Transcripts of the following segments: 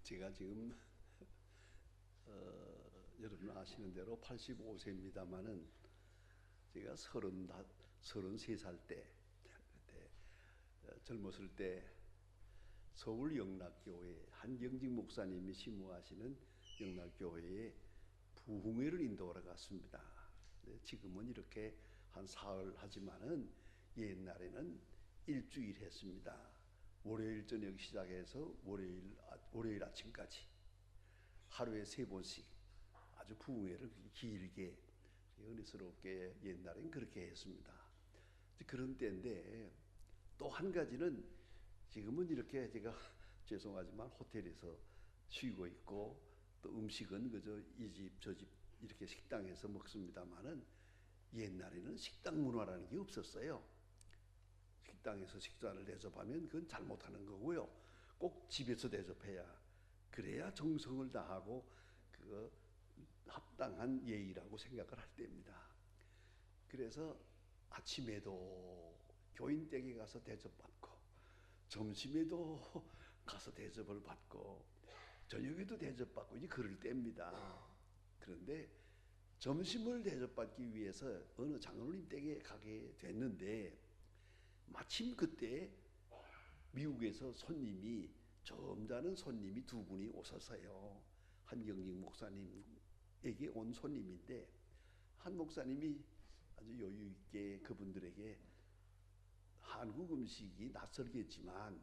제가 지금 여러분 아시는 대로 85세입니다만은 제가 33살 때 그때 젊었을 때 서울 영락교회 한경직 목사님이 심무하시는 영락교회에 부흥회를 인도하러 갔습니다. 지금은 이렇게 한 사흘 하지만은 옛날에는 일주일 했습니다. 월요일 저녁 시작해서 월요일 아침까지 하루에 3번씩 아주 부흥회를 길게 은혜스럽게 옛날엔 그렇게 했습니다. 그런 때인데 또 한 가지는 지금은 이렇게 제가 죄송하지만 호텔에서 쉬고 있고 또 음식은 그저 이 집 저 집 이렇게 식당에서 먹습니다만은 옛날에는 식당 문화라는 게 없었어요. 식당에서 식사를 대접하면 그건 잘못하는 거고요. 꼭 집에서 대접해야 그래야 정성을 다하고 그 합당한 예의라고 생각을 할 때입니다. 그래서 아침에도 교인 댁에 가서 대접받고 점심에도 가서 대접을 받고 저녁에도 대접받고 이제 그럴 때입니다. 그런데 점심을 대접받기 위해서 어느 장로님 댁에 가게 됐는데 마침 그때 미국에서 점잖은 손님이 두 분이 오셔서요. 한경직 목사님에게 온 손님인데 한 목사님이 아주 여유 있게 그분들에게 한국 음식이 낯설겠지만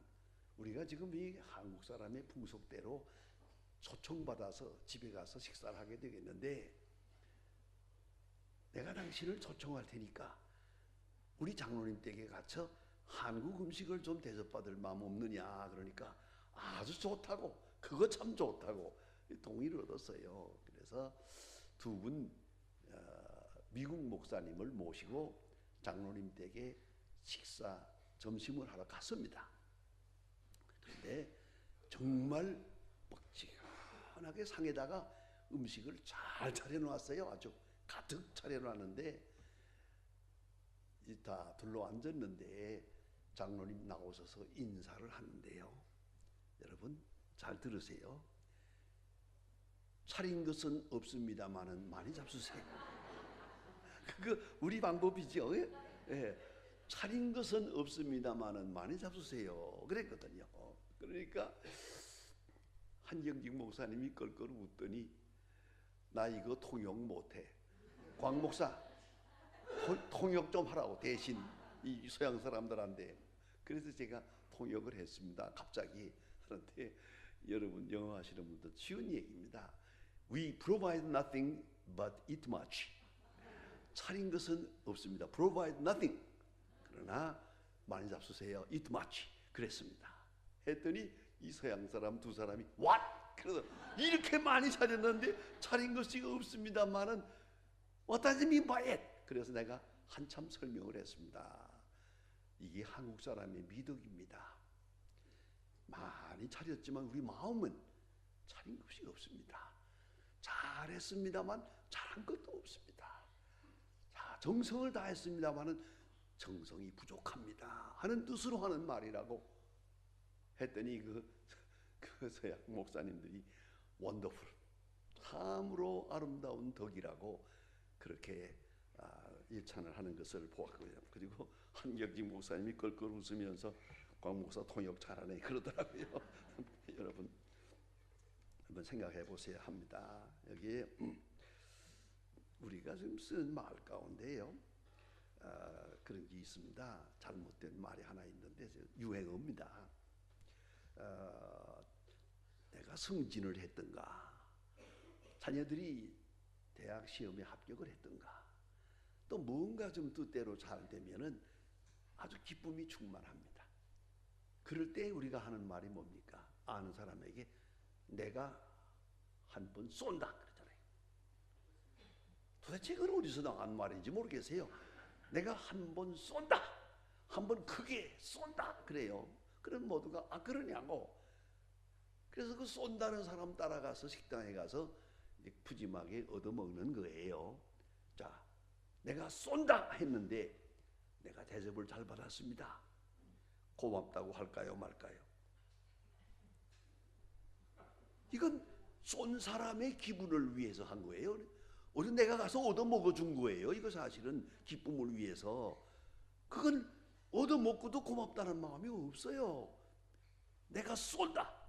우리가 지금 이 한국 사람의 풍속대로 초청받아서 집에 가서 식사를 하게 되겠는데 내가 당신을 초청할 테니까 우리 장로님 댁에 갇혀 한국 음식을 좀 대접받을 마음 없느냐. 그러니까 아주 좋다고, 그거 참 좋다고 동의를 얻었어요. 그래서 두 분 미국 목사님을 모시고 장로님 댁에 점심을 하러 갔습니다. 그런데 정말 뻑지근하게 상에다가 음식을 잘 차려놓았어요. 아주 가득 차려놨는데 다 둘러앉았는데 장로님 나오셔서 인사를 하는데요. 여러분 잘 들으세요. 차린 것은 없습니다만은 많이 잡수세요. 그거 우리 방법이죠. 예. 차린 것은 없습니다만은 많이 잡수세요. 그랬거든요. 그러니까 한경직 목사님이 껄껄 웃더니 나 이거 통역 못해. 광 목사 통역 좀 하라고 대신 이 서양 사람들한테. 그래서 제가 통역을 했습니다. 갑자기. 그런데 여러분 영어 하시는 분들 쉬운 얘기입니다. We provide nothing but eat much. 차린 것은 없습니다. Provide nothing. 그러나 많이 잡수세요. Eat much. 그랬습니다. 했더니 이 서양 사람 두 사람이 What? 그래서 이렇게 많이 차렸는데 차린 것이 없습니다만은 What does it mean by it? 그래서 내가 한참 설명을 했습니다. 이게 한국 사람의 미덕입니다. 많이 차렸지만 우리 마음은 차린 것이 없습니다. 잘했습니다만 잘한 것도 없습니다. 자, 정성을 다했습니다만은 정성이 부족합니다 하는 뜻으로 하는 말이라고 했더니 그 서양 목사님들이 원더풀, 참으로 아름다운 덕이라고 그렇게 일찬을 하는 것을 보았고요. 그리고 한경직 목사님이 껄껄 웃으면서 광 목사 통역 잘하네 그러더라고요. 여러분 한번 생각해 보셔야 합니다. 여기에 우리가 지금 쓰는 말 가운데요 그런 게 있습니다. 잘못된 말이 하나 있는데 유행어입니다. 내가 승진을 했던가, 자녀들이 대학 시험에 합격을 했던가, 또 뭔가 좀 뜻대로 잘 되면은 아주 기쁨이 충만합니다. 그럴 때 우리가 하는 말이 뭡니까? 아는 사람에게 내가 한 번 쏜다 그러잖아요. 도대체 그건 어디서 나간 말인지 모르겠어요. 내가 한 번 쏜다, 한 번 크게 쏜다 그래요. 그럼 모두가 그러냐고. 그래서 그 쏜다는 사람 따라가서 식당에 가서 푸짐하게 얻어먹는 거예요. 자, 내가 쏜다 했는데 내가 대접을 잘 받았습니다. 고맙다고 할까요 말까요? 이건 쏜 사람의 기분을 위해서 한 거예요. 오히려 내가 가서 얻어 먹어준 거예요. 이거 사실은 기쁨을 위해서. 그건 얻어 먹고도 고맙다는 마음이 없어요. 내가 쏜다.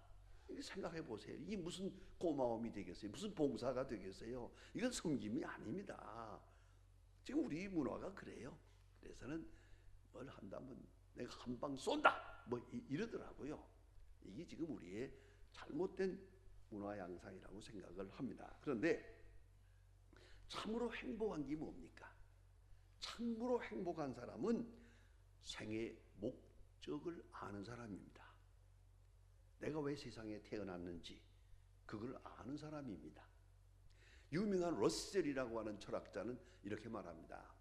생각해 보세요. 이게 무슨 고마움이 되겠어요? 무슨 봉사가 되겠어요? 이건 섬김이 아닙니다. 지금 우리 문화가 그래요. 그래서는 뭘 한다면 내가 한 방 쏜다. 뭐 이러더라고요. 이게 지금 우리의 잘못된 문화 양상이라고 생각을 합니다. 그런데 참으로 행복한 게 뭡니까? 참으로 행복한 사람은 생의 목적을 아는 사람입니다. 내가 왜 세상에 태어났는지 그걸 아는 사람입니다. 유명한 러셀이라고 하는 철학자는 이렇게 말합니다.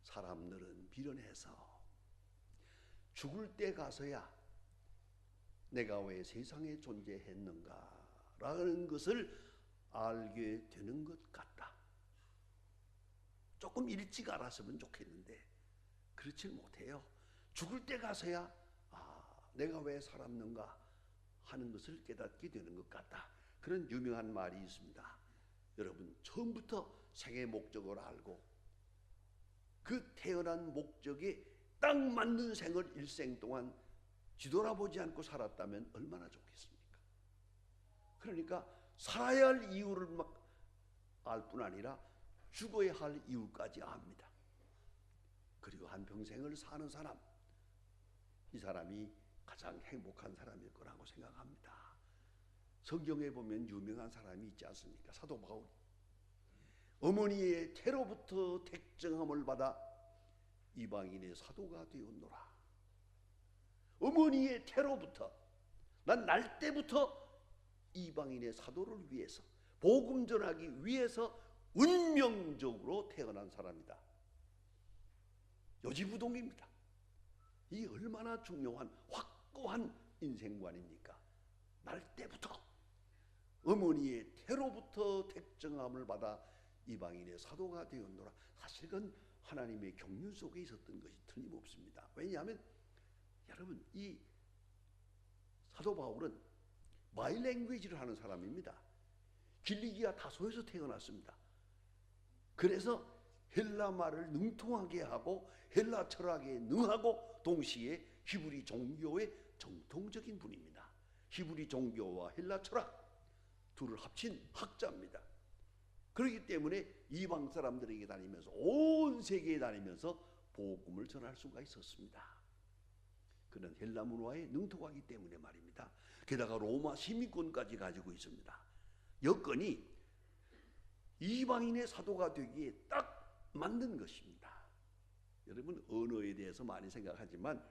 사람들은 비련해서 죽을 때 가서야 내가 왜 세상에 존재했는가 라는 것을 알게 되는 것 같다. 조금 일찍 알았으면 좋겠는데 그렇지 못해요. 죽을 때 가서야 내가 왜 살았는가 하는 것을 깨닫게 되는 것 같다. 그런 유명한 말이 있습니다. 여러분 처음부터 생의 목적을 알고 그 태어난 목적에 딱 맞는 생을 일생 동안 뒤돌아보지 않고 살았다면 얼마나 좋겠습니까? 그러니까 살아야 할 이유를 막 알 뿐 아니라 죽어야 할 이유까지 압니다. 그리고 한평생을 사는 사람, 이 사람이 가장 행복한 사람일 거라고 생각합니다. 성경에 보면 유명한 사람이 있지 않습니까? 사도 바울. 어머니의 태로부터 택정함을 받아 이방인의 사도가 되었노라. 어머니의 태로부터, 난 날 때부터 이방인의 사도를 위해서, 복음 전하기 위해서 운명적으로 태어난 사람이다. 요지부동입니다. 이 얼마나 중요한 확고한 인생관입니까? 날 때부터 어머니의 태로부터 택정함을 받아 이방인의 사도가 되었노라. 사실 그건 하나님의 경륜 속에 있었던 것이 틀림없습니다. 왜냐하면 여러분 이 사도 바울은 마이랭귀지를 하는 사람입니다. 길리기아 다소에서 태어났습니다. 그래서 헬라 말을 능통하게 하고 헬라 철학에 능하고 동시에 히브리 종교의 정통적인 분입니다. 히브리 종교와 헬라 철학 둘을 합친 학자입니다. 그렇기 때문에 이방 사람들에게 다니면서 온 세계에 다니면서 복음을 전할 수가 있었습니다. 그는 헬라 문화에 능통하기 때문에 말입니다. 게다가 로마 시민권까지 가지고 있습니다. 여건이 이방인의 사도가 되기에 딱 맞는 것입니다. 여러분 언어에 대해서 많이 생각하지만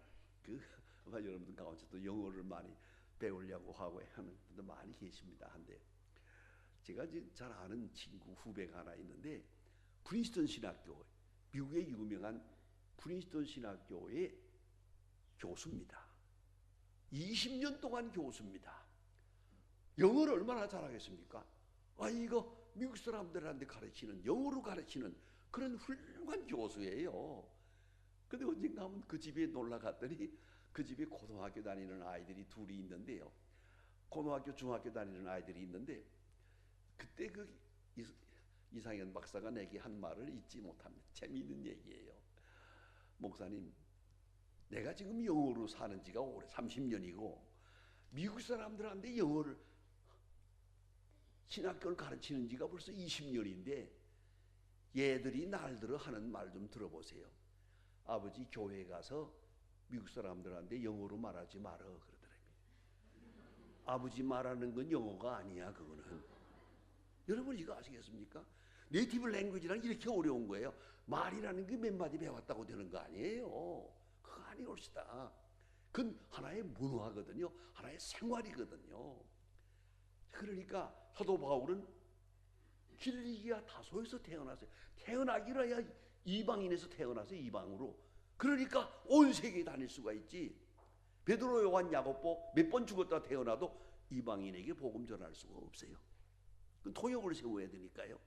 여러분들 가운데서도 영어를 많이 배우려고 하고 하는 분들 많이 계십니다. 한데 제가 잘 아는 친구 후배가 하나 있는데 프린스턴 신학교, 미국의 유명한 프린스턴 신학교의 교수입니다. 20년 동안 교수입니다. 영어를 얼마나 잘하겠습니까? 이거 미국 사람들한테 가르치는, 영어로 가르치는 그런 훌륭한 교수예요. 근데 언젠가 한번 그 집에 놀러 갔더니 그 집에 고등학교 다니는 아이들이 둘이 있는데요. 고등학교, 중학교 다니는 아이들이 있는데 그때 이상현 박사가 내게 한 말을 잊지 못합니다. 재미있는 얘기예요. 목사님, 내가 지금 영어로 사는 지가 올해 30년이고 미국 사람들한테 영어를 신학교를 가르치는 지가 벌써 20년인데 얘들이 날들어 하는 말 좀 들어보세요. 아버지 교회 가서 미국 사람들한테 영어로 말하지 마라 그러더라고요. 아버지 말하는 건 영어가 아니야 그거는. 여러분 이거 아시겠습니까? 네이티브 랭귀지란 이렇게 어려운 거예요. 말이라는 게 몇 마디 배웠다고 되는 거 아니에요. 그거 아니올시다. 그건 하나의 문화거든요. 하나의 생활이거든요. 그러니까 사도 바울은 길리기아 다소에서 태어났어요. 태어나기라야 이방인에서 태어나서 이방으로. 그러니까 온 세계에 다닐 수가 있지. 베드로, 요한, 야고보 몇 번 죽었다 태어나도 이방인에게 복음 전할 수가 없어요. 그건 통역을 세워야 되니까요.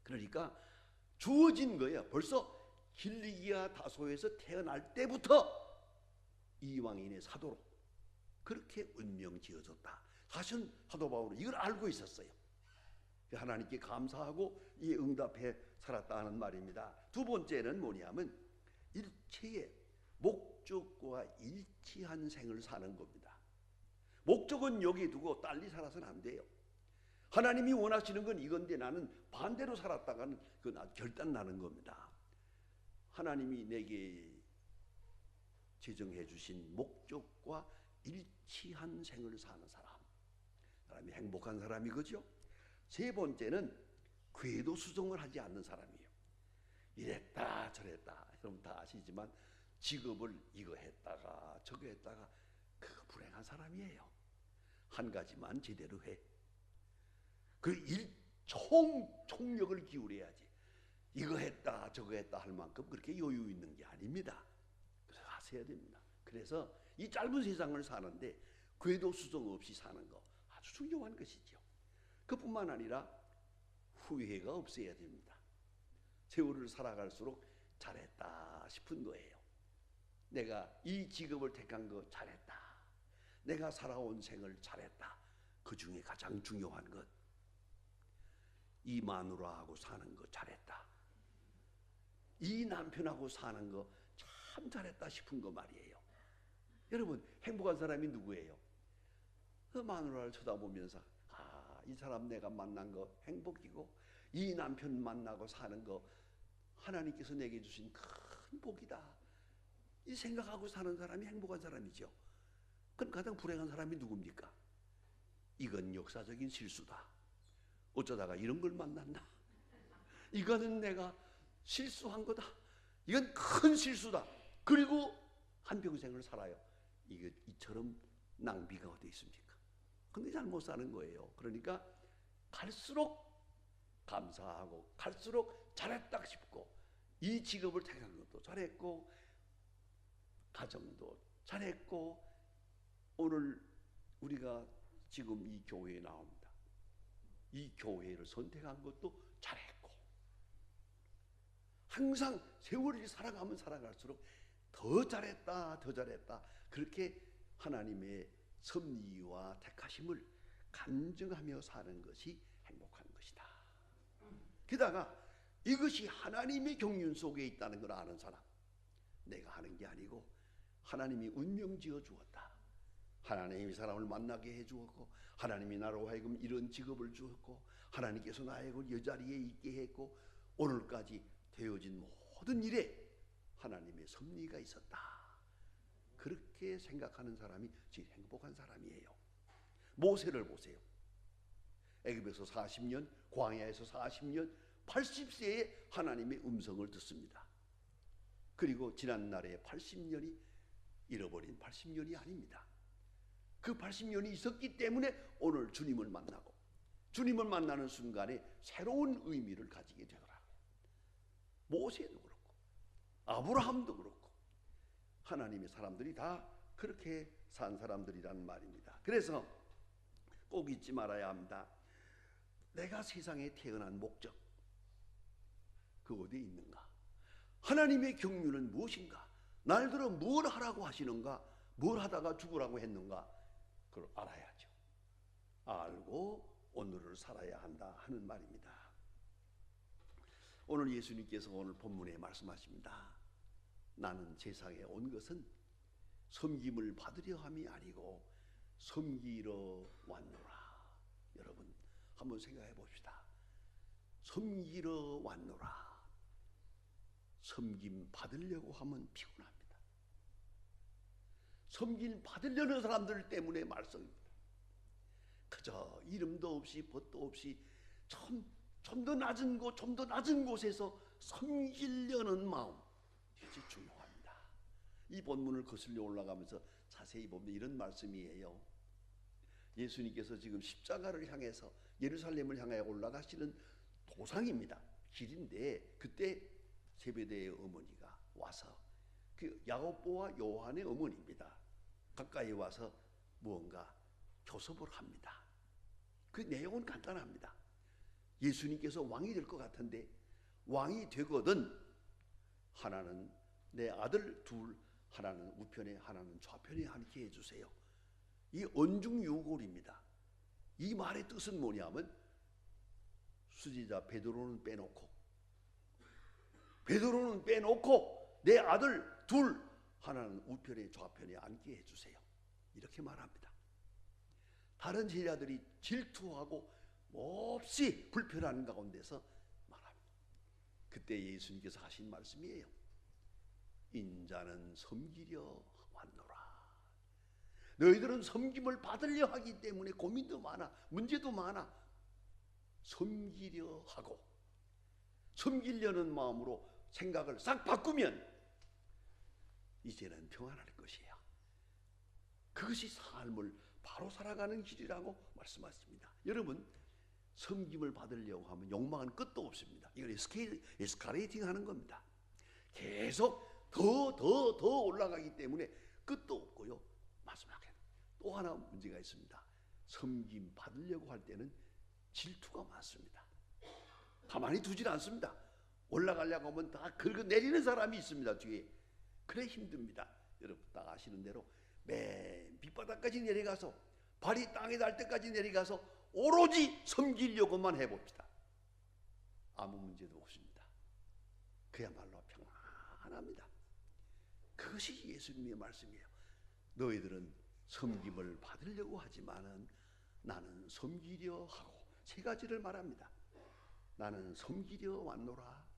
그러니까 주어진 거예요. 벌써 길리기아 다소에서 태어날 때부터 이방인의 사도로 그렇게 운명 지어졌다. 하신 사도 바울은 이걸 알고 있었어요. 하나님께 감사하고 이 응답해 살았다는 말입니다. 두 번째는 뭐냐면 일체의 목적과 일치한 생을 사는 겁니다. 목적은 여기 두고 딸리 살아서는 안 돼요. 하나님이 원하시는 건 이건데 나는 반대로 살았다가는 그건 결단 나는 겁니다. 하나님이 내게 제정해 주신 목적과 일치한 생을 사는 사람이 행복한 사람이거죠. 세 번째는 궤도수정을 하지 않는 사람이에요. 이랬다 저랬다 여러분 다 아시지만 직업을 이거 했다가 저거 했다가 그거 불행한 사람이에요. 한 가지만 제대로 해. 그 총력을 기울여야지. 이거 했다 저거 했다 할 만큼 그렇게 여유 있는 게 아닙니다. 그래서 하셔야 됩니다. 그래서 이 짧은 세상을 사는데 궤도수정 없이 사는 거 아주 중요한 것이죠. 그뿐만 아니라 후회가 없어야 됩니다. 세월을 살아갈수록 잘했다 싶은 거예요. 내가 이 직업을 택한 거 잘했다. 내가 살아온 생을 잘했다. 그 중에 가장 중요한 것, 이 마누라하고 사는 거 잘했다. 이 남편하고 사는 거 참 잘했다 싶은 거 말이에요. 여러분 행복한 사람이 누구예요? 그 마누라를 쳐다보면서 이 사람 내가 만난 거 행복이고 이 남편 만나고 사는 거 하나님께서 내게 주신 큰 복이다. 이 생각하고 사는 사람이 행복한 사람이죠. 그럼 가장 불행한 사람이 누굽니까? 이건 역사적인 실수다. 어쩌다가 이런 걸 만났나? 이거는 내가 실수한 거다. 이건 큰 실수다. 그리고 한평생을 살아요. 이게 이처럼 낭비가 어디 있습니까? 근데 잘못 사는 거예요. 그러니까 갈수록 감사하고 갈수록 잘했다 싶고 이 직업을 택한 것도 잘했고 가정도 잘했고 오늘 우리가 지금 이 교회에 나옵니다. 이 교회를 선택한 것도 잘했고 항상 세월이 살아가면 살아갈수록 더 잘했다 더 잘했다 그렇게 하나님의 섭리와 택하심을 간증하며 사는 것이 행복한 것이다. 게다가 이것이 하나님의 경륜 속에 있다는 걸 아는 사람, 내가 하는 게 아니고 하나님이 운명 지어 주었다. 하나님이 사람을 만나게 해 주었고 하나님이 나로 하여금 이런 직업을 주었고 하나님께서 나에게 이 자리에 있게 했고 오늘까지 되어진 모든 일에 하나님의 섭리가 있었다. 그렇게 생각하는 사람이 진짜 행복한 사람이에요. 모세를 보세요. 애굽에서 40년, 광야에서 40년, 80세에 하나님의 음성을 듣습니다. 그리고 지난날에 80년이 잃어버린 80년이 아닙니다. 그 80년이 있었기 때문에 오늘 주님을 만나고 주님을 만나는 순간에 새로운 의미를 가지게 되더라고요. 모세도 그렇고 아브라함도 그렇고 하나님의 사람들이 다 그렇게 산 사람들이란 말입니다. 그래서 꼭 잊지 말아야 합니다. 내가 세상에 태어난 목적 그 어디에 있는가? 하나님의 경륜은 무엇인가? 날들어 뭘 하라고 하시는가? 뭘 하다가 죽으라고 했는가? 그걸 알아야죠. 알고 오늘을 살아야 한다 하는 말입니다. 오늘 예수님께서 오늘 본문에 말씀하십니다. 나는 세상에 온 것은 섬김을 받으려 함이 아니고 섬기러 왔노라. 여러분 한번 생각해 봅시다. 섬기러 왔노라. 섬김 받으려고 하면 피곤합니다. 섬김 받으려는 사람들 때문에 말썽입니다. 그저 이름도 없이 벗도 없이 좀 더 낮은 곳, 좀 더 낮은 곳에서 섬기려는 마음 이것이 중요합니다. 이 본문을 거슬려 올라가면서 자세히 보면 이런 말씀이에요. 예수님께서 지금 십자가를 향해서 예루살렘을 향해 올라가시는 도상입니다. 길인데 그때 세베대의 어머니가 와서 그 야고보와 요한의 어머니입니다. 가까이 와서 무언가 교섭을 합니다. 그 내용은 간단합니다. 예수님께서 왕이 될 것 같은데 왕이 되거든 하나는 내 아들 둘 하나는 우편에 하나는 좌편에 함께 해주세요. 이 언중유골입니다. 이 말의 뜻은 뭐냐면 수지자 베드로는 빼놓고 내 아들 둘 하나는 우편에 좌편에 앉게 해주세요. 이렇게 말합니다. 다른 제자들이 질투하고 몹시 불편한 가운데서 말합니다. 그때 예수님께서 하신 말씀이에요. 인자는 섬기려 왔노라. 너희들은 섬김을 받으려 하기 때문에 고민도 많아, 문제도 많아. 섬기려 하고 섬기려는 마음으로 생각을 싹 바꾸면 이제는 평안할 것이에요. 그것이 삶을 바로 살아가는 길이라고 말씀하십니다. 여러분, 섬김을 받으려고 하면 욕망은 끝도 없습니다. 이걸 에스카레이팅 하는 겁니다. 계속 더 올라가기 때문에 끝도 없고요. 마지막에 또 하나 문제가 있습니다. 섬김 받으려고 할 때는 질투가 많습니다. 가만히 두질 않습니다. 올라가려고 하면 다 긁어 내리는 사람이 있습니다. 뒤에. 그래 힘듭니다. 여러분 다 아시는 대로 맨 밑바닥까지 내려가서 발이 땅에 닿을 때까지 내려가서 오로지 섬기려고만 해봅시다. 아무 문제도 없습니다. 그야말로 평안합니다. 그것이 예수님의 말씀이에요. 너희들은 섬김을 받으려고 하지만은 나는 섬기려 하고 세 가지를 말합니다. 나는 섬기려 왔노라.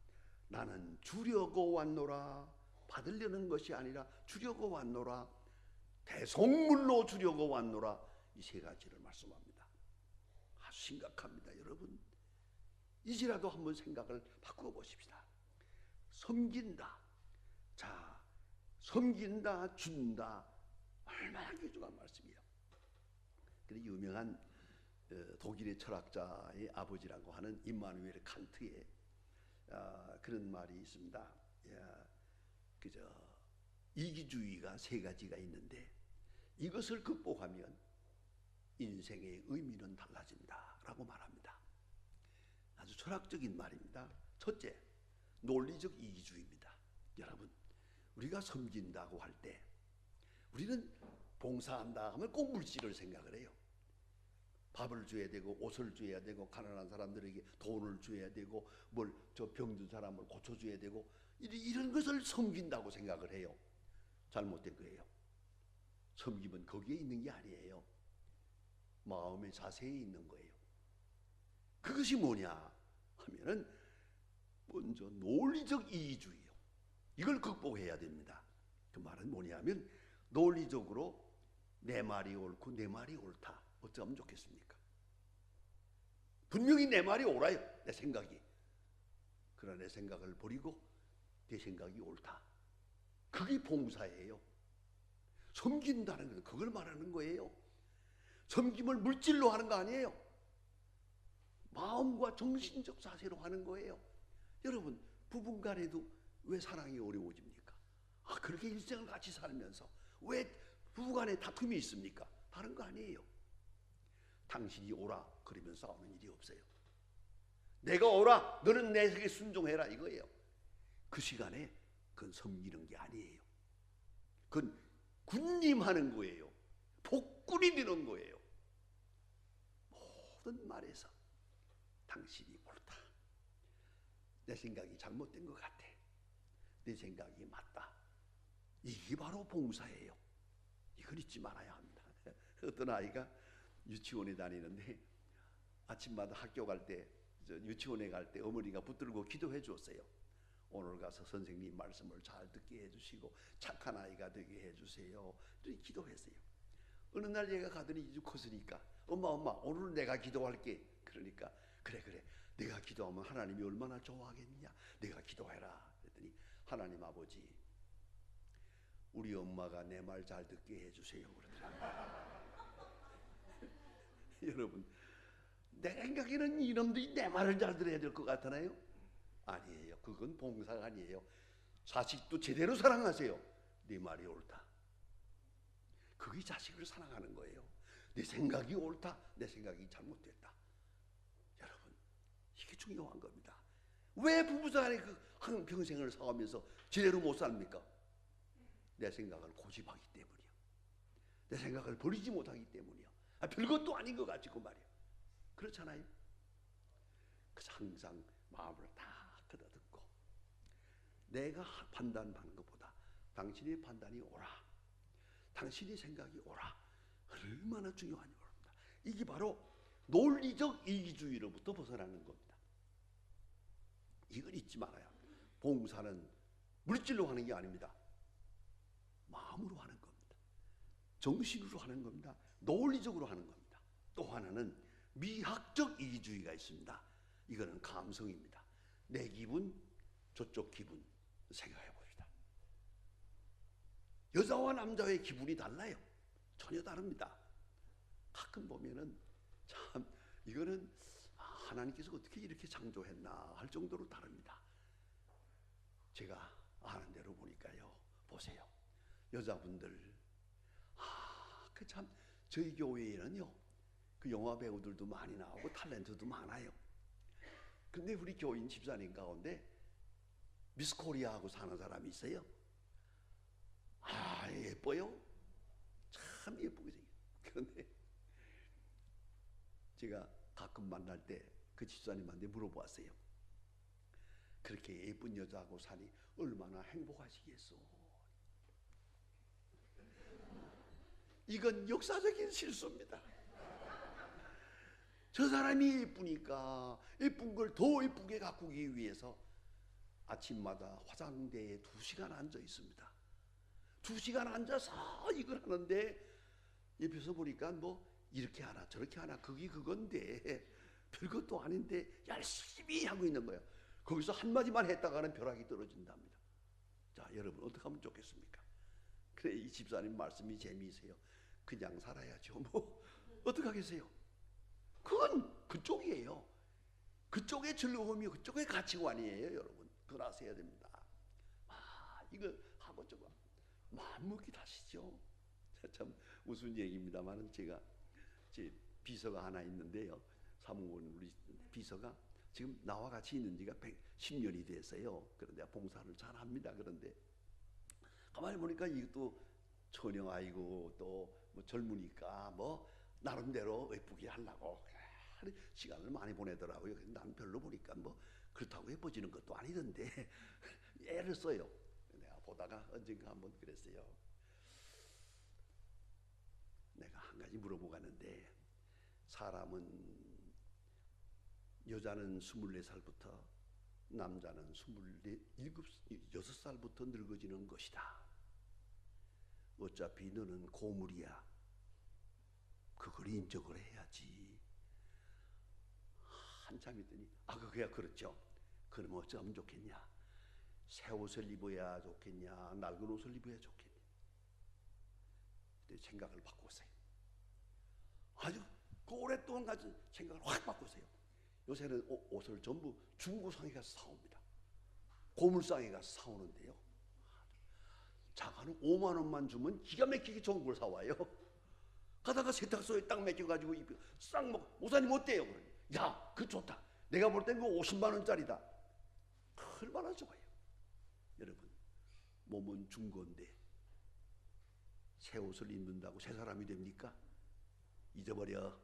나는 주려고 왔노라. 받으려는 것이 아니라 주려고 왔노라. 대속물로 주려고 왔노라. 이 세 가지를 말씀합니다. 아주 심각합니다. 여러분 이제라도 한번 생각을 바꾸어 보십시다. 섬긴다. 자, 섬긴다, 준다. 얼마나 귀중한 말씀이에요. 그래서 유명한 독일의 철학자의 아버지라고 하는 임마누엘 칸트의 그런 말이 있습니다. 이기주의가 세 가지가 있는데 이것을 극복하면 인생의 의미는 달라진다라고 말합니다. 아주 철학적인 말입니다. 첫째, 논리적 이기주의입니다. 여러분, 우리가 섬긴다고 할 때 우리는 봉사한다 하면 꼭 물질을 생각을 해요. 밥을 줘야 되고 옷을 줘야 되고 가난한 사람들에게 돈을 줘야 되고 저 병든 사람을 고쳐줘야 되고 이런 것을 섬긴다고 생각을 해요. 잘못된 거예요. 섬김은 거기에 있는 게 아니에요. 마음의 자세에 있는 거예요. 그것이 뭐냐 하면은 먼저 논리적 이기주의요. 이걸 극복해야 됩니다. 그 말은 뭐냐면 논리적으로 내 말이 옳고 내 말이 옳다. 어쩌면 좋겠습니까? 분명히 내 말이 옳아요. 내 생각이. 그러나 내 생각을 버리고 내 생각이 옳다. 그게 봉사예요. 섬긴다는 건 그걸 말하는 거예요. 섬김을 물질로 하는 거 아니에요. 마음과 정신적 자세로 하는 거예요. 여러분, 부부간에도 왜 사랑이 어려워집니까? 그렇게 일생을 같이 살면서 왜 부부간에 다툼이 있습니까? 다른 거 아니에요. 당신이 오라 그러면 싸우는 일이 없어요. 내가 오라 너는 내게 순종해라 이거예요. 그 시간에 그건 섬기는 게 아니에요. 그건 군림하는 거예요. 복군이 되는 거예요. 모든 말에서 당신이 옳다. 내 생각이 잘못된 것 같아. 내 생각이 맞다. 이게 바로 봉사예요. 이걸 잊지 말아야 합니다. 어떤 아이가 유치원에 다니는데 아침마다 학교 갈 때, 유치원에 갈 때 어머니가 붙들고 기도해 줬어요. 오늘 가서 선생님 말씀을 잘 듣게 해주시고 착한 아이가 되게 해주세요. 기도했어요. 어느 날 얘가 가더니 이제 컸으니까 엄마 오늘 내가 기도할게. 그러니까 그래 내가 기도하면 하나님이 얼마나 좋아하겠냐. 내가 기도해라. 그랬더니 하나님 아버지 우리 엄마가 내 말 잘 듣게 해주세요. 그러더라고요. 여러분, 내 생각에는 이놈들이 내 말을 잘 들어야 될 것 같잖아요. 아니에요. 그건 봉사가 아니에요. 자식도 제대로 사랑하세요. 네 말이 옳다. 그게 자식을 사랑하는 거예요. 내 생각이 옳다. 내 생각이 잘못됐다. 여러분, 이게 중요한 겁니다. 왜 부부간에 한 평생을 살아가면서 제대로 못 삽니까? 내 생각을 고집하기 때문이요. 내 생각을 버리지 못하기 때문이요. 별것도 아닌 것 같지고 말이에요. 그렇잖아요. 그래서 항상 마음을 다 걷어듣고 내가 판단하는 것보다 당신의 판단이 옳아, 당신의 생각이 옳아, 얼마나 중요한지 모릅니다. 이게 바로 논리적 이기주의로부터 벗어나는 겁니다. 이걸 잊지 말아요. 봉사는 물질로 하는 게 아닙니다. 마음으로 하는 겁니다. 정신으로 하는 겁니다. 논리적으로 하는 겁니다. 또 하나는 미학적 이기주의가 있습니다. 이거는 감성입니다. 내 기분, 저쪽 기분 생각해 봅시다. 여자와 남자의 기분이 달라요. 전혀 다릅니다. 가끔 보면은 참 이거는 하나님께서 어떻게 이렇게 창조했나 할 정도로 다릅니다. 제가 아는 대로 보니까요. 보세요. 여자분들 그 참 저희 교회에는요. 그 영화 배우들도 많이 나오고 탤런트도 많아요. 근데 우리 교인 집사님 가운데 미스 코리아하고 사는 사람이 있어요. 예뻐요. 참 예쁘게 생겨요. 그런데 제가 가끔 만날 때 그 집사님한테 물어보았어요. 그렇게 예쁜 여자하고 사니 얼마나 행복하시겠소. 이건 역사적인 실수입니다. 저 사람이 예쁘니까 예쁜 걸 더 예쁘게 가꾸기 위해서 아침마다 화장대에 2시간 앉아 있습니다. 2시간 앉아서 이걸 하는데 옆에서 보니까 뭐 이렇게 하나 저렇게 하나 그게 그건데 별것도 아닌데 열심히 하고 있는 거예요. 거기서 한마디만 했다가는 벼락이 떨어진답니다. 자, 여러분 어떻게 하면 좋겠습니까? 그래, 이 집사님 말씀이 재미있어요. 그냥 살아야죠. 뭐 어떻게 하겠어요? 그건 그쪽이에요. 그쪽의 즐거움이 그쪽의 가치관이에요, 여러분. 그걸 아셔야 됩니다. 이거 하고 저거 마음먹기 다시죠. 참 무슨 얘기입니다만은 제가 제 비서가 하나 있는데요. 사무원 우리 비서가 지금 나와 같이 있는 지가 10년이 됐어요. 그런데 봉사를 잘 합니다. 그런데 가만히 보니까 이것도 처녀 아이고 또 뭐 젊으니까 뭐 나름대로 예쁘게 하려고 시간을 많이 보내더라고요. 난 별로 보니까 뭐 그렇다고 예뻐지는 것도 아니던데 애를 써요. 내가 보다가 언젠가 한번 그랬어요. 내가 한 가지 물어보고 갔는데 사람은 여자는 24살부터 남자는 6살부터 늙어지는 것이다. 어차피 너는 고물이야. 그걸 인정을 해야지. 한참 있더니 그거야 그렇죠. 그럼 어쩌면 좋겠냐. 새 옷을 입어야 좋겠냐 낡은 옷을 입어야 좋겠냐. 그때 생각을 바꿨어요. 아주 그 오랫동안 가진 생각을 확 바꿨어요. 요새는 옷을 전부 중고상에 가서 사옵니다. 고물상에 가서 사오는데요. 자가는 5만 원만 주면 기가 막히게 좋은 걸 사와요. 가다가 세탁소에 딱 맡겨가지고 싹 먹고 목사님 어때요? 그러니 야, 그거 좋다. 내가 볼 땐 그거 50만 원짜리다. 얼마나 좋아요. 여러분 몸은 중고인데 새 옷을 입는다고 새 사람이 됩니까? 잊어버려.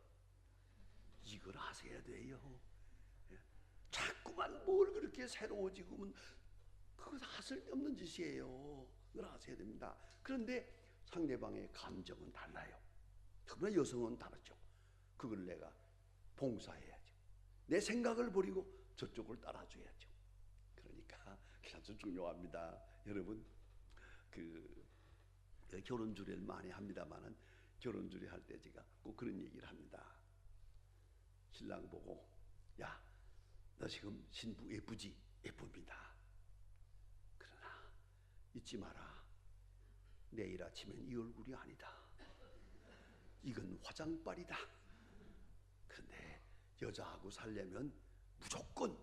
이걸 하셔야 돼요. 자꾸만 뭘 그렇게 새로워지고 그건 하슬없는 짓이에요. 그걸 하셔야 됩니다. 그런데 상대방의 감정은 달라요. 특히나 여성은 다르죠. 그걸 내가 봉사해야죠. 내 생각을 버리고 저쪽을 따라줘야죠. 그러니까 아주 중요합니다. 여러분 결혼 주례를 많이 합니다만은 결혼 주례 할 때 제가 꼭 그런 얘기를 합니다. 신랑 보고 야, 너 지금 신부 예쁘지? 예쁩니다. 그러나 잊지 마라. 내일 아침엔 이 얼굴이 아니다. 이건 화장빨이다. 그런데 여자하고 살려면 무조건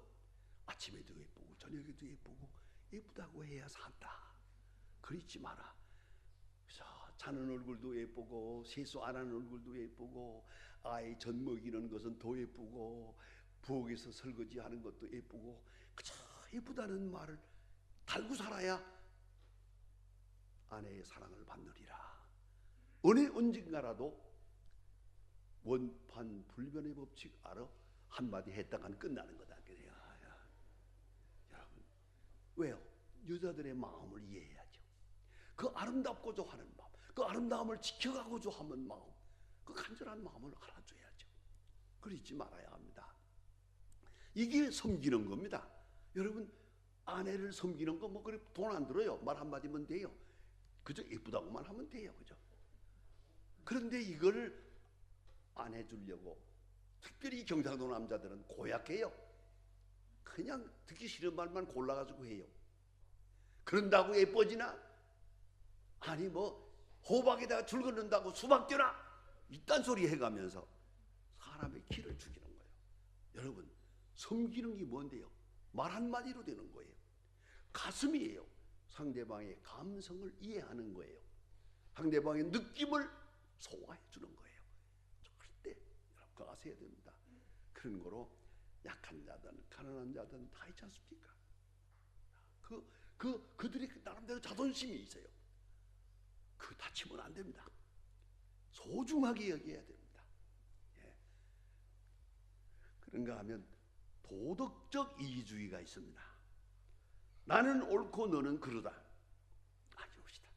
아침에도 예쁘고 저녁에도 예쁘고 예쁘다고 해야 산다. 그걸 잊지 마라. 그래서 자는 얼굴도 예쁘고 세수 안 하는 얼굴도 예쁘고 아이 젖 먹이는 것은 더 예쁘고 부엌에서 설거지하는 것도 예쁘고 그저 예쁘다는 말을 달고 살아야 아내의 사랑을 받느리라. 어느 언젠가라도 원판 불변의 법칙 알아? 한마디 했다가는 끝나는 거다. 그래요. 여러분, 왜요? 여자들의 마음을 이해해야죠. 그 아름답고자 하는 마음, 그 아름다움을 지켜가고자 하는 마음, 그 간절한 마음을 알아줘야죠. 그러지 말아야 합니다. 이게 섬기는 겁니다. 여러분, 아내를 섬기는 거 뭐 그래 돈 안 들어요. 말 한마디면 돼요. 그저 예쁘다고만 하면 돼요. 그죠? 그런데 이걸 안 해주려고 특별히 경상도 남자들은 고약해요. 그냥 듣기 싫은 말만 골라가지고 해요. 그런다고 예뻐지나? 아니 뭐 호박에다가 줄 긋는다고 수박 뛰나? 이딴 소리 해가면서 사람의 기를 죽이는 거예요. 여러분, 섬기는 게 뭔데요? 말 한마디로 되는 거예요. 가슴이에요. 상대방의 감성을 이해하는 거예요. 상대방의 느낌을 소화해 주는 거예요. 절대 여러분 아셔야 됩니다. 그런 거로 약한 자든 가난한 자든 다 있지 않습니까? 그들이 나름대로 자존심이 있어요. 그 다치면 안 됩니다. 소중하게 여겨야 됩니다. 예. 그런가 하면 도덕적 이기주의가 있습니다. 나는 옳고 너는 그르다. 아니옵시다.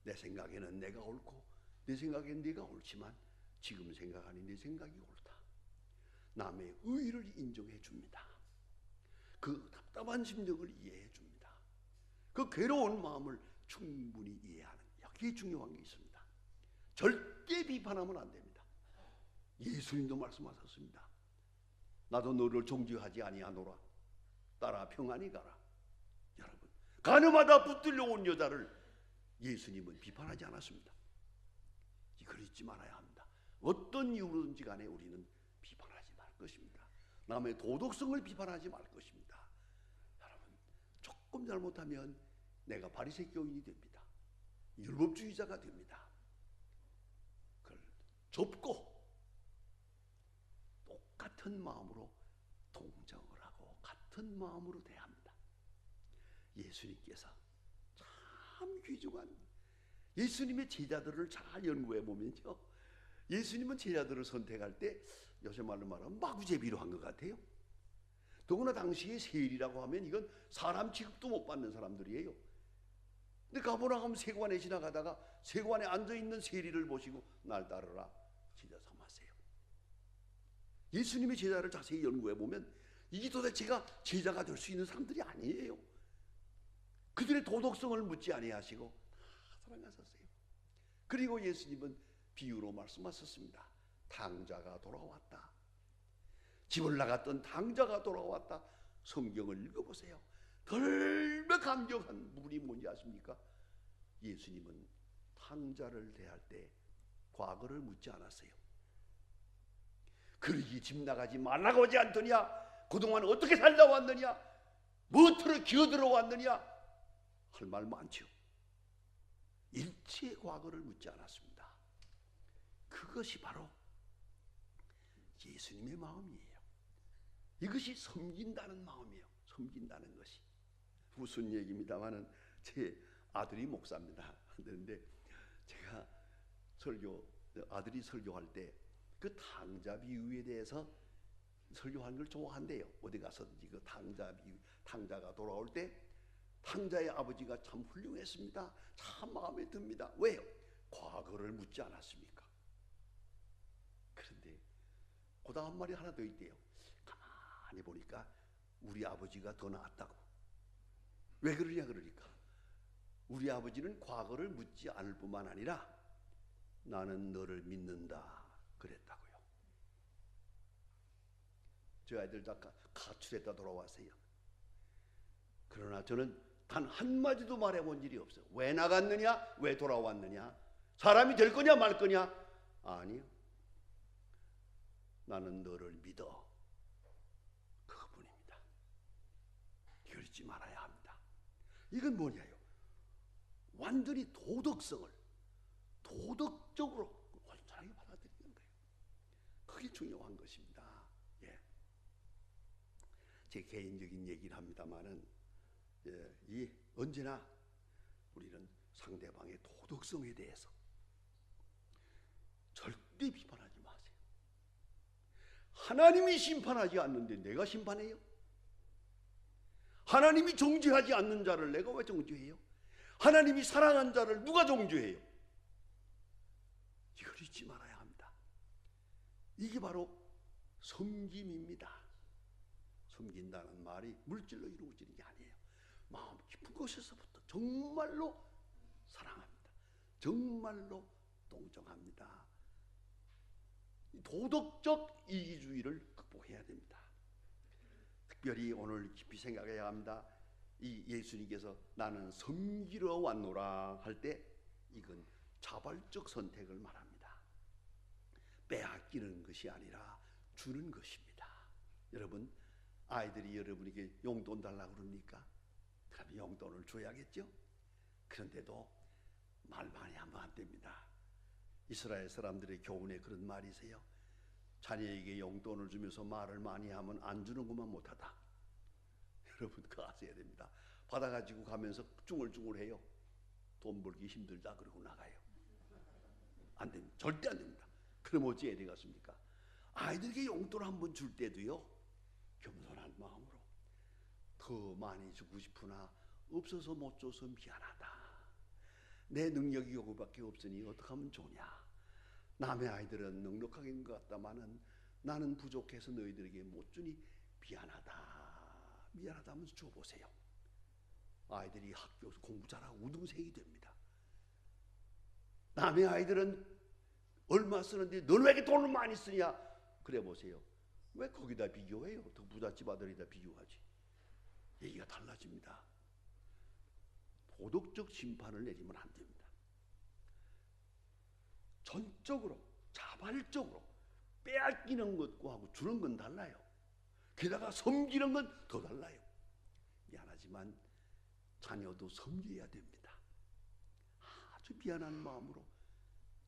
내 생각에는 내가 옳고 내 생각엔 네가 옳지만 지금 생각하니 네 생각이 옳다. 남의 의의를 인정해 줍니다. 그 답답한 심정을 이해해 줍니다. 그 괴로운 마음을 충분히 이해하는, 여기에 중요한 게 있습니다. 절대 비판하면 안 됩니다. 예수님도 말씀하셨습니다. 나도 너를 정죄하지 아니하노라. 따라 평안히 가라. 여러분, 가늠하다 붙들려 온 여자를 예수님은 비판하지 않았습니다. 이걸 잊지 말아야 합니다. 어떤 이유로든지 간에 우리는 비판하지 말 것입니다. 남의 도덕성을 비판하지 말 것입니다. 여러분, 조금 잘못하면 내가 바리새교인이 됩니다. 율법주의자가 됩니다. 그걸 접고 똑같은 마음으로 동정을 하고 같은 마음으로 대합니다. 예수님께서 참 귀중한, 예수님의 제자들을 잘 연구해 보면요, 예수님은 제자들을 선택할 때 요새 말로 말하면 마구제비로 한 것 같아요. 더구나 당시에 세리라고 하면 이건 사람 취급도 못 받는 사람들이에요. 근데 가보라 하면 세관에 지나가다가 세관에 앉아있는 세리를 보시고 날 따르라 제자 삼았어요. 예수님의 제자를 자세히 연구해 보면 이게 도대체가 제자가 될 수 있는 사람들이 아니에요. 그들의 도덕성을 묻지 아니하시고 다 사랑하셨어요. 그리고 예수님은 비유로 말씀하셨습니다. 탕자가 돌아왔다. 집을 나갔던 탕자가 돌아왔다. 성경을 읽어보세요. 덜며 감격한 부분이 뭔지 아십니까? 예수님은 탕자를 대할 때 과거를 묻지 않았어요. 그러기 집 나가지 말라고 하지 않더냐? 그동안 어떻게 살다 왔느냐? 무엇으로 기어들어 왔느냐? 할 말 많죠. 일체의 과거를 묻지 않았습니다. 그것이 바로 예수님의 마음이에요. 이것이 섬긴다는 마음이에요. 섬긴다는 것이. 무슨 얘기입니다마는 제 아들이 목사입니다. 그런데 제가 아들이 설교할 때 그 탕자 비유에 대해서 설교하는 걸 좋아한대요. 어디 가서든지 그 탕자가 돌아올 때 탕자의 아버지가 참 훌륭했습니다. 참 마음에 듭니다. 왜요? 과거를 묻지 않았습니까? 그런데 그 다음 말이 하나 더 있대요. 가만히 보니까 우리 아버지가 더 나았다고. 왜 그러냐 그러니까 우리 아버지는 과거를 묻지 않을 뿐만 아니라 나는 너를 믿는다 그랬다고요. 저 아이들 다 가출했다 돌아왔어요. 그러나 저는 단 한마디도 말해본 일이 없어요. 왜 나갔느냐? 왜 돌아왔느냐? 사람이 될 거냐 말 거냐? 아니요. 나는 너를 믿어. 그것뿐입니다. 이걸 잊지 말아야 합니다. 이건 뭐냐요? 완전히 도덕성을 도덕적으로 온전하게 받아들이는 거예요. 그게 중요한 것입니다. 예. 제 개인적인 얘기를 합니다마는 이 언제나 우리는 상대방의 도덕성에 대해서 절대 절대 비판하지 마세요. 하나님이 심판하지 않는데 내가 심판해요? 하나님이 정죄하지 않는 자를 내가 왜 정죄해요? 하나님이 사랑한 자를 누가 정죄해요? 이걸 잊지 말아야 합니다. 이게 바로 섬김입니다. 섬긴다는 말이 물질로 이루어지는 게 아니에요. 마음 깊은 곳에서부터 정말로 사랑합니다. 정말로 동정합니다. 도덕적 이기주의를 극복해야 됩니다. 특별히 오늘 깊이 생각해야 합니다. 이 예수님께서 나는 섬기러 왔노라 할 때 이건 자발적 선택을 말합니다. 빼앗기는 것이 아니라 주는 것입니다. 여러분, 아이들이 여러분에게 용돈 달라고 그럽니까? 그럼 용돈을 줘야겠죠? 그런데도 말 많이 하면 안 됩니다. 이스라엘 사람들의 교훈에 그런 말이 있어요. 자녀에게 용돈을 주면서 말을 많이 하면 안 주는 것만 못하다. 여러분 그거 아셔야 됩니다. 받아가지고 가면서 쭝얼쭝얼해요. 돈 벌기 힘들다 그러고 나가요. 안 됩니다. 절대 안 됩니다. 그럼 어찌 해야 되겠습니까? 아이들에게 용돈 한번 줄 때도요, 겸손한 마음으로 더 많이 주고 싶으나 없어서 못 줘서 미안하다. 내 능력이 이거밖에 없으니 어떻게 하면 좋냐. 남의 아이들은 넉넉하긴 것 같다마는 나는 부족해서 너희들에게 못 주니 미안하다. 미안하다 하면서 줘보세요. 아이들이 학교에서 공부 잘하고 우등생이 됩니다. 남의 아이들은 얼마 쓰는데 너는 왜 이렇게 돈을 많이 쓰냐? 그래 보세요. 왜 거기다 비교해요? 더 부잣집 아들이다 비교하지. 얘기가 달라집니다. 도덕적 심판을 내리면 안 됩니다. 전적으로 자발적으로 빼앗기는 것과 하고 주는 건 달라요. 게다가 섬기는 건 더 달라요. 미안하지만 자녀도 섬겨야 됩니다. 아주 미안한 마음으로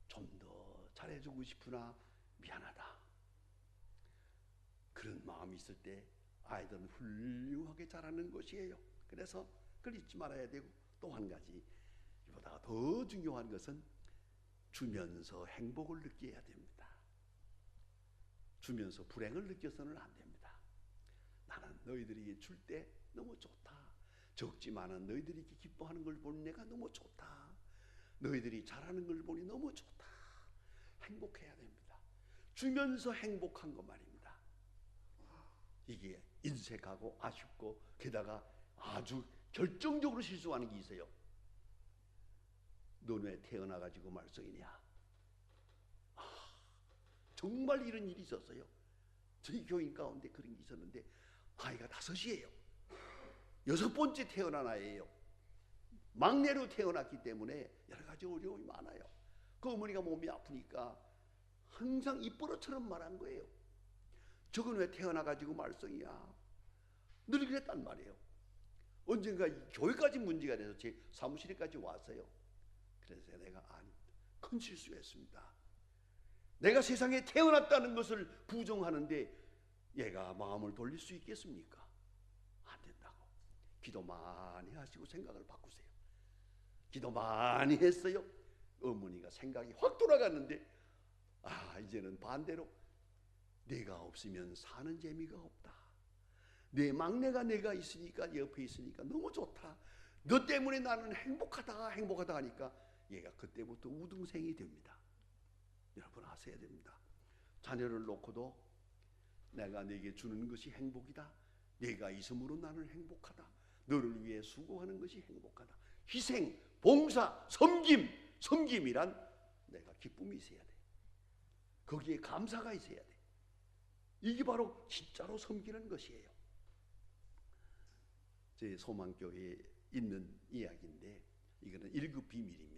좀 더 잘해주고 싶으나 미안하다. 그런 마음이 있을 때 아이들은 훌륭하게 자라는 것이에요. 그래서 그걸 잊지 말아야 되고, 또 한 가지 이보다 더 중요한 것은 주면서 행복을 느껴야 됩니다. 주면서 불행을 느껴서는 안 됩니다. 나는 너희들에게 줄 때 너무 좋다. 적지만은 너희들이 이렇게 기뻐하는 걸 보니 내가 너무 좋다. 너희들이 잘하는 걸 보니 너무 좋다. 행복해야 됩니다. 주면서 행복한 것 말입니다. 이게 인색하고 아쉽고 게다가 아주 결정적으로 실수하는 게 있어요. 넌 왜 태어나가지고 말썽이냐? 정말 이런 일이 있었어요. 저희 교인 가운데 그런 게 있었는데, 아이가 5이에요. 6번째 태어난 아이예요. 막내로 태어났기 때문에 여러 가지 어려움이 많아요. 그 어머니가 몸이 아프니까 항상 입버릇처럼 말한 거예요. 저건 왜 태어나가지고 말썽이야? 늘 그랬단 말이에요. 언젠가 교회까지 문제가 돼서 제 사무실에까지 왔어요. 그래서 내가 큰 실수했습니다. 내가 세상에 태어났다는 것을 부정하는데 얘가 마음을 돌릴 수 있겠습니까? 안 된다고. 기도 많이 하시고 생각을 바꾸세요. 기도 많이 했어요. 어머니가 생각이 확 돌아갔는데, 이제는 반대로 내가 없으면 사는 재미가 없다. 내 막내가 내가 있으니까, 옆에 있으니까 너무 좋다. 너 때문에 나는 행복하다 하니까 얘가 그때부터 우등생이 됩니다. 여러분 아셔야 됩니다. 자녀를 놓고도 내가 네게 주는 것이 행복이다. 네가 있음으로 나는 행복하다. 너를 위해 수고하는 것이 행복하다. 희생, 봉사, 섬김이란 내가 기쁨이 있어야 돼. 거기에 감사가 있어야 돼. 이게 바로 진짜로 섬기는 것이에요. 제 소망교회에 있는 이야기인데 이거는 1급 비밀입니다.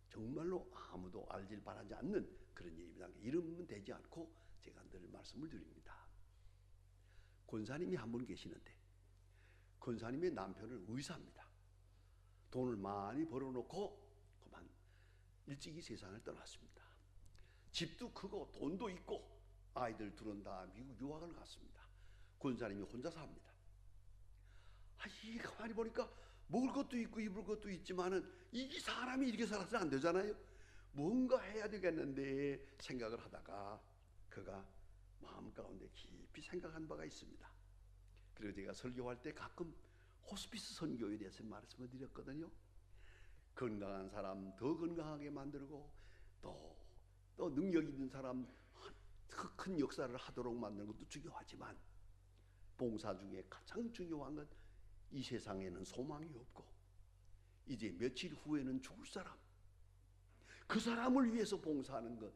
정말로 아무도 알길 바라지 않는 그런 일입니다. 이름은 되지 않고 제가 늘 말씀을 드립니다. 권사님이 한 분 계시는데 권사님의 남편은 의사입니다. 돈을 많이 벌어놓고 그만 일찍이 세상을 떠났습니다. 집도 크고 돈도 있고 아이들 둘은 다 미국 유학을 갔습니다. 권사님이 혼자 삽니다. 이 가만히 보니까 먹을 것도 있고 입을 것도 있지만은 이 사람이 이렇게 살아서는 안 되잖아요. 뭔가 해야 되겠는데 생각을 하다가 그가 마음 가운데 깊이 생각한 바가 있습니다. 그리고 제가 설교할 때 가끔 호스피스 선교에 대해서 말씀을 드렸거든요. 건강한 사람 더 건강하게 만들고 또 능력 있는 사람 큰 역사를 하도록 만드는 것도 중요하지만 봉사 중에 가장 중요한 건 이 세상에는 소망이 없고 이제 며칠 후에는 죽을 사람, 그 사람을 위해서 봉사하는 것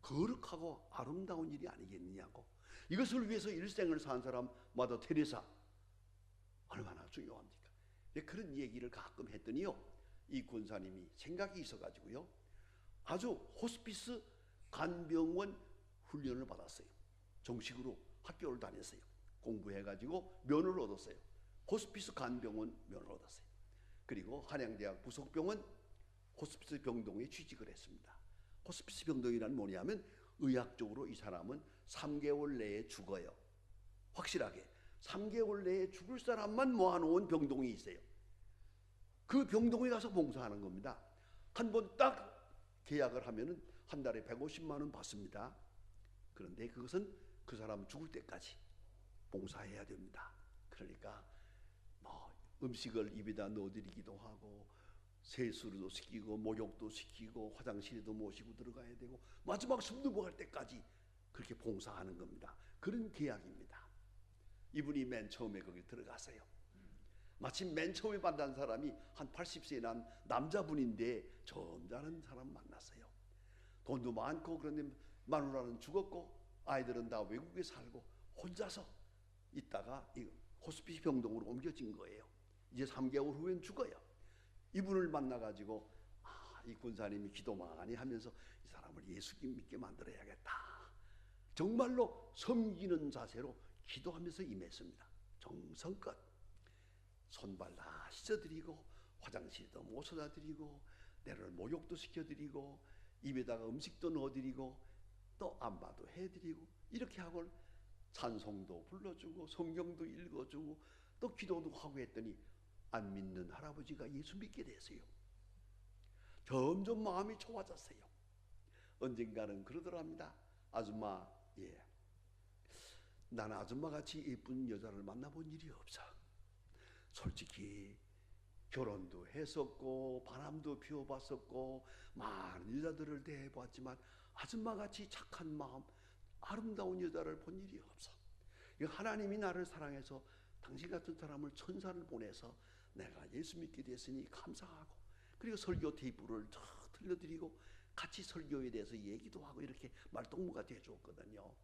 거룩하고 아름다운 일이 아니겠느냐고. 이것을 위해서 일생을 산 사람 마더 테레사 얼마나 중요합니까? 그런 얘기를 가끔 했더니요, 이 권사님이 생각이 있어가지고요, 아주 호스피스 간병원 훈련을 받았어요. 정식으로 학교를 다녔어요. 공부해가지고 면을 얻었어요. 호스피스 간병원 면을 얻었어요. 그리고 한양대학 부속병원 호스피스 병동에 취직을 했습니다. 호스피스 병동이란 뭐냐면 의학적으로 이 사람은 3개월 내에 죽어요. 확실하게 3개월 내에 죽을 사람만 모아놓은 병동이 있어요. 그 병동에 가서 봉사하는 겁니다. 한 번 딱 계약을 하면은 한 달에 150만 원 받습니다. 그런데 그것은 그 사람 죽을 때까지 봉사해야 됩니다. 그러니까 음식을 입에다 넣어드리기도 하고 세수도 시키고 목욕도 시키고 화장실에도 모시고 들어가야 되고 마지막 숨 넘어갈 때까지 그렇게 봉사하는 겁니다. 그런 계약입니다. 이분이 맨 처음에 거기 들어갔어요. 마침 맨 처음에 만난 사람이 한 80세 난 남자분인데 점잖은 사람 만났어요. 돈도 많고 그런데 마누라는 죽었고 아이들은 다 외국에 살고 혼자서 있다가 이 호스피스 병동으로 옮겨진 거예요. 이제 3개월 후엔 죽어요. 이분을 만나가지고 이 권사님이 기도 많이 하면서 이 사람을 예수 믿게 만들어야겠다. 정말로 섬기는 자세로 기도하면서 임했습니다. 정성껏 손발 다 씻어드리고 화장실도 모셔다 드리고 때로는 목욕도 시켜드리고 입에다가 음식도 넣어드리고 또 안마도 해드리고 이렇게 하고 찬송도 불러주고 성경도 읽어주고 또 기도도 하고 했더니 안 믿는 할아버지가 예수 믿게 됐어요. 점점 마음이 좋아졌어요. 언젠가는 그러더랍니다. 아줌마, 나는 아줌마같이 예쁜 여자를 만나본 일이 없어. 솔직히 결혼도 했었고 바람도 피워봤었고 많은 여자들을 대해봤지만 아줌마같이 착한 마음, 아름다운 여자를 본 일이 없어. 하나님이 나를 사랑해서 당신 같은 사람을 천사를 보내서 내가 예수 믿게 됐으니 감사하고 그리고 설교 테이프를 쫙 들려드리고 같이 설교에 대해서 얘기도 하고 이렇게 말동무가 되어줬거든요.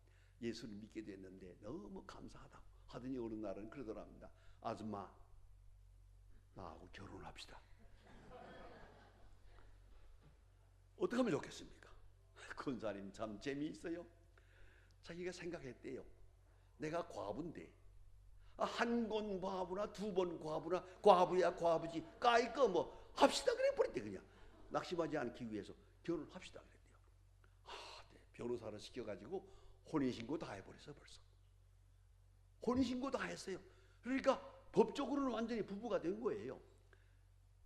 예수를 믿게 됐는데 너무 감사하다고 하더니 어느 날은 그러더랍니다. 아줌마, 나하고 결혼합시다. 어떻게 하면 좋겠습니까? 권사님 참 재미있어요. 자기가 생각했대요. 내가 과부인데 한 번 과부나 두 번 과부나 과부야 과부지 까이꺼 뭐 합시다 그래 버렸대. 그냥 낙심하지 않기 위해서 결혼합시다 그랬대요. 네. 변호사를 시켜가지고 혼인신고 다 해버렸어. 벌써 혼인신고 다 했어요. 그러니까 법적으로는 완전히 부부가 된 거예요.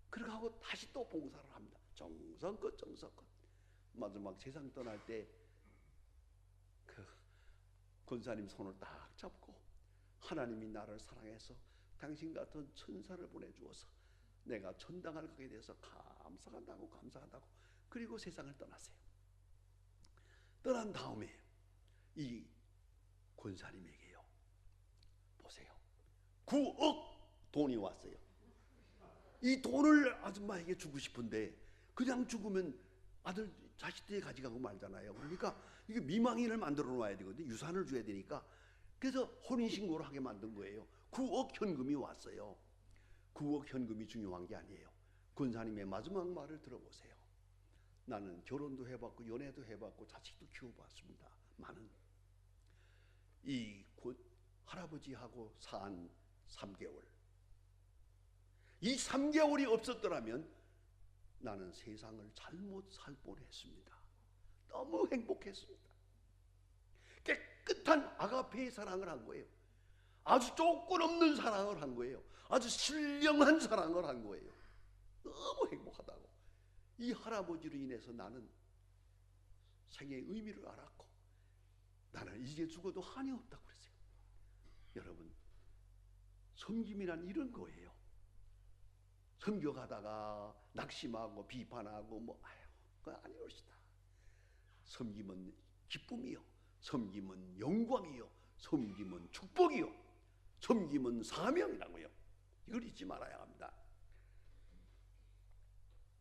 그렇게 하고 다시 또 봉사를 합니다. 정성껏 마지막 세상 떠날 때 그 권사님 손을 딱 잡고 하나님이 나를 사랑해서 당신 같은 천사를 보내주어서 내가 천당을 가게 돼서 감사한다고 그리고 세상을 떠났어요. 떠난 다음에 이 권사님에게요, 보세요, 9억 돈이 왔어요. 이 돈을 아줌마에게 주고 싶은데 그냥 죽으면 아들 자식들이 가져가고 말잖아요. 그러니까 이게 미망인을 만들어 놔야 되거든요. 유산을 줘야 되니까. 그래서 혼인신고를 하게 만든 거예요. 9억 현금이 왔어요. 9억 현금이 중요한 게 아니에요. 권사님의 마지막 말을 들어보세요. 나는 결혼도 해봤고 연애도 해봤고 자식도 키워봤습니다. 많은 이 할아버지하고 산 3개월, 이 3개월이 없었더라면 나는 세상을 잘못 살 뻔했습니다. 너무 행복했습니다. 깨끗한 아가페의 사랑을 한 거예요. 아주 조건 없는 사랑을 한 거예요. 아주 신령한 사랑을 한 거예요. 너무 행복하다고. 이 할아버지로 인해서 나는 생애의 의미를 알았고 나는 이제 죽어도 한이 없다고 그랬어요. 여러분, 섬김이란 이런 거예요. 섬겨가다가 낙심하고 비판하고 그거 아니옵시다. 섬김은 기쁨이요, 섬김은 영광이요, 섬김은 축복이요, 섬김은 사명이라고요. 이걸 잊지 말아야 합니다.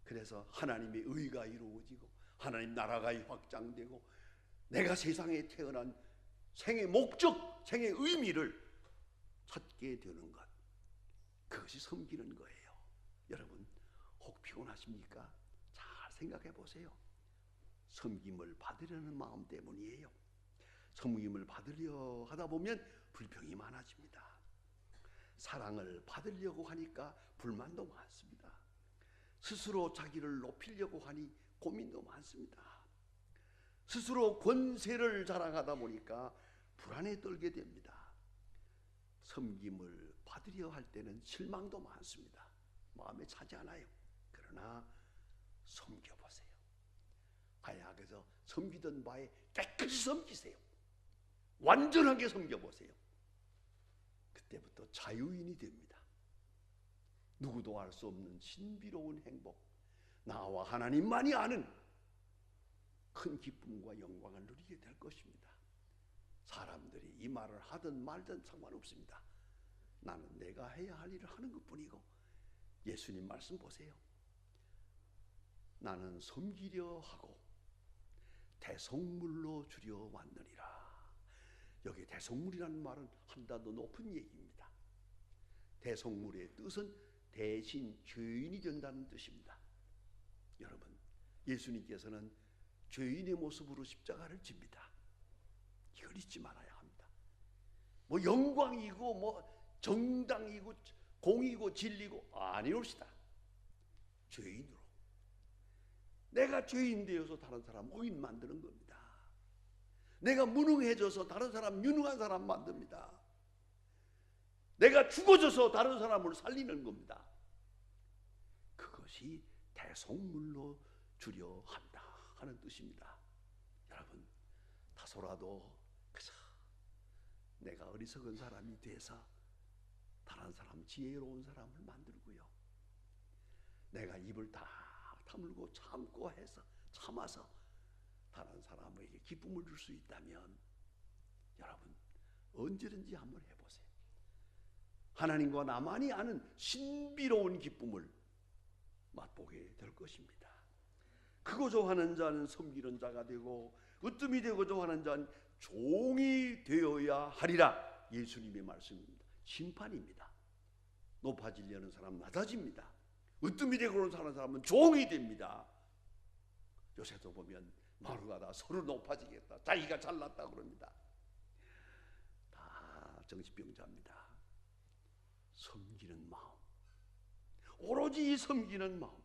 그래서 하나님의 의가 이루어지고 하나님 나라가 확장되고 내가 세상에 태어난 생의 목적, 생의 의미를 찾게 되는 것, 그것이 섬기는 거예요. 여러분, 혹 피곤하십니까? 잘 생각해 보세요. 섬김을 받으려는 마음 때문이에요. 섬김을 받으려 하다 보면 불평이 많아집니다. 사랑을 받으려고 하니까 불만도 많습니다. 스스로 자기를 높이려고 하니 고민도 많습니다. 스스로 권세를 자랑하다 보니까 불안에 떨게 됩니다. 섬김을 받으려 할 때는 실망도 많습니다. 마음에 차지 않아요. 그러나 섬겨보세요. 하야께서 섬기던 바에 깨끗이 섬기세요. 완전하게 섬겨보세요. 그때부터 자유인이 됩니다. 누구도 알 수 없는 신비로운 행복, 나와 하나님만이 아는 큰 기쁨과 영광을 누리게 될 것입니다. 사람들이 이 말을 하든 말든 상관없습니다. 나는 내가 해야 할 일을 하는 것뿐이고, 예수님 말씀 보세요. 나는 섬기려 하고 대속물로 주려 왔느니라. 여기 대속물이라는 말은 한다 더 높은 얘기입니다. 대속물의 뜻은 대신 죄인이 된다는 뜻입니다. 여러분, 예수님께서는 죄인의 모습으로 십자가를 집니다. 이걸 잊지 말아야 합니다. 영광이고 정당이고 공이고 진리고 아니옵시다. 죄인으로. 내가 죄인 되어서 다른 사람 의인 만드는 겁니다. 내가 무능해져서 다른 사람 유능한 사람 만듭니다. 내가 죽어져서 다른 사람을 살리는 겁니다. 그것이 대속물로 주려 한다 하는 뜻입니다. 여러분, 다소라도 그저 내가 어리석은 사람이 돼서 다른 사람 지혜로운 사람을 만들고요, 내가 입을 다 다물고 참고 해서 참아서 다른 사람에게 기쁨을 줄 수 있다면 여러분 언제든지 한번 해보세요. 하나님과 나만이 아는 신비로운 기쁨을 맛보게 될 것입니다. 크고자 하는 자는 섬기는 자가 되고 으뜸이 되고자 하는 자는 종이 되어야 하리라. 예수님의 말씀입니다. 심판입니다. 높아지려는 사람은 낮아집니다. 으뜸이 되고자 하는 사람은 종이 됩니다. 요새도 보면 마루가다 서로 높아지겠다, 자기가 잘났다 그럽니다. 다 정신병자입니다. 섬기는 마음, 오로지 섬기는 마음.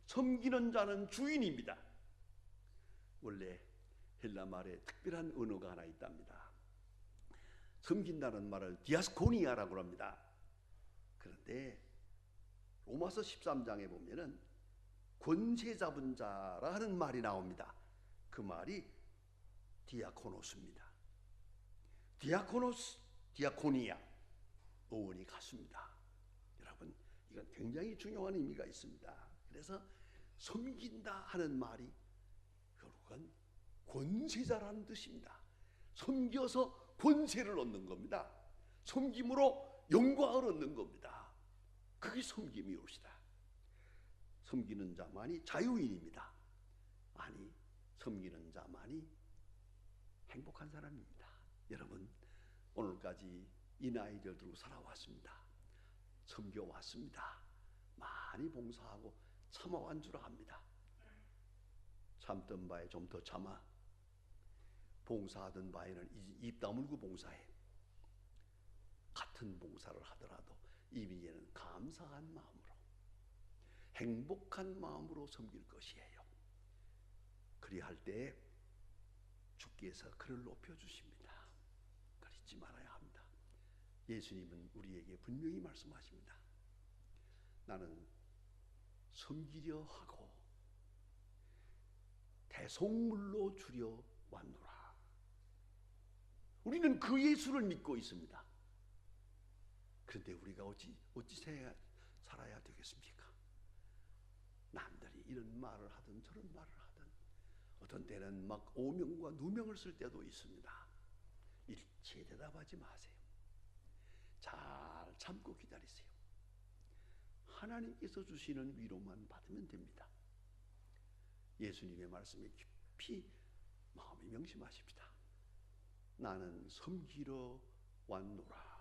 섬기는 자는 주인입니다. 원래 헬라 말에 특별한 언어가 하나 있답니다. 섬긴다는 말을 디아스코니아라고 합니다. 그런데 로마서 13장에 보면은 권세 잡은 자라 하는 말이 나옵니다. 그 말이 디아코노스입니다. 디아코노스, 디아코니아, 어원이 같습니다. 여러분, 이건 굉장히 중요한 의미가 있습니다. 그래서 섬긴다 하는 말이 결국은 권세자라는 뜻입니다. 섬겨서 권세를 얻는 겁니다. 섬김으로 영광을 얻는 겁니다. 그게 섬김이옵시다. 섬기는 자만이 자유인입니다. 아니, 섬기는 자만이 행복한 사람입니다. 여러분, 오늘까지 이 나이를 들고 살아왔습니다. 섬겨왔습니다. 많이 봉사하고 참아온 줄 압니다. 참던 바에 좀 더 참아, 봉사하던 바에는 입 다물고 봉사해. 같은 봉사를 하더라도 이제는 감사한 마음으로, 행복한 마음으로 섬길 것이에요. 그리할 때 주께서 그를 높여주십니다. 그걸 잊지 말아야 합니다. 예수님은 우리에게 분명히 말씀하십니다. 나는 섬기려 하고 대속물로 주려 왔노라. 우리는 그 예수를 믿고 있습니다. 그런데 우리가 어찌 살아야 되겠습니까? 남들이 이런 말을 하든 저런 말을 하든 어떤 때는 막 오명과 누명을 쓸 때도 있습니다. 일체 대답하지 마세요. 잘 참고 기다리세요. 하나님께서 주시는 위로만 받으면 됩니다. 예수님의 말씀에 깊이 마음이 명심하십니다. 나는 섬기러 왔노라.